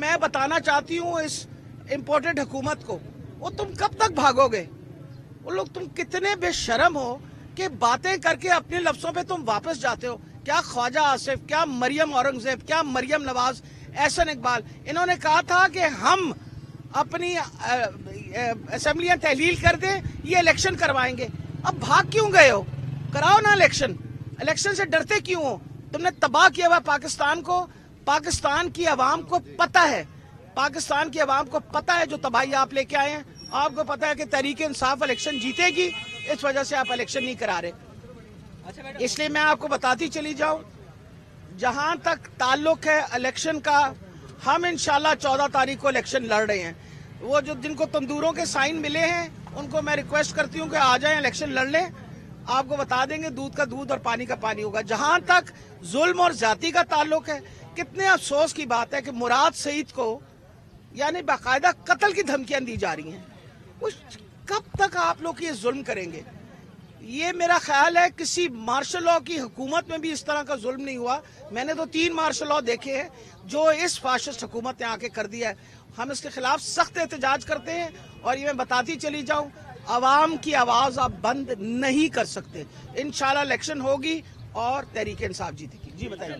मैं बताना चाहती हूँ इस इम्पोर्टेंट हुकूमत को, वो तुम कब तक भागोगे? वो लोग, तुम कितने बेशर्म हो कि बातें करके अपने लफ्जों पे तुम वापस जाते हो। क्या ख्वाजा आसिफ, क्या मरियम औरंगजेब, क्या मरियम नवाज, एहसन इकबाल, इन्होंने कहा था कि हम अपनी असेंबलियां तहलील कर दें, ये इलेक्शन करवाएंगे। अब भाग क्यों गए हो? कराओ ना इलेक्शन। इलेक्शन से डरते क्यों हो? तुमने तबाह किया हुआ पाकिस्तान को। पाकिस्तान की आवाम को पता है, पाकिस्तान की आवाम को पता है जो तबाही आप लेके आए हैं। आपको पता है कि तहरीक इंसाफ इलेक्शन जीतेगी, इस वजह से आप इलेक्शन नहीं करा रहे। इसलिए मैं आपको बताती चली जाऊं, जहां तक ताल्लुक है इलेक्शन का, हम इंशाल्लाह 14 तारीख को इलेक्शन लड़ रहे हैं। वो जो जिनको तंदूरों के साइन मिले हैं उनको मैं रिक्वेस्ट करती हूं कि आ जाएं, इलेक्शन लड़ लें। आपको बता देंगे दूध का दूध और पानी का पानी होगा। जहां तक जुल्म और जाति का ताल्लुक है, कितने अफसोस की बात है कि मुराद सईद को यानी बाकायदा कत्ल की धमकियां दी जा रही हैं। कब तक आप लोग ये जुल्म करेंगे? ये मेरा ख्याल है किसी मार्शल लॉ की हुकूमत में भी इस तरह का जुल्म नहीं हुआ। मैंने तो 3 मार्शल लॉ देखे हैं जो इस फाशिस्ट हुकूमत ने आके कर दिया है। हम इसके खिलाफ सख्त एहतजाज करते हैं और ये मैं बताती चली जाऊं, आवाम की आवाज आप बंद नहीं कर सकते। इंशाल्लाह इलेक्शन होगी और तहरीक इंसाफ जीतेगी। जी बताइए।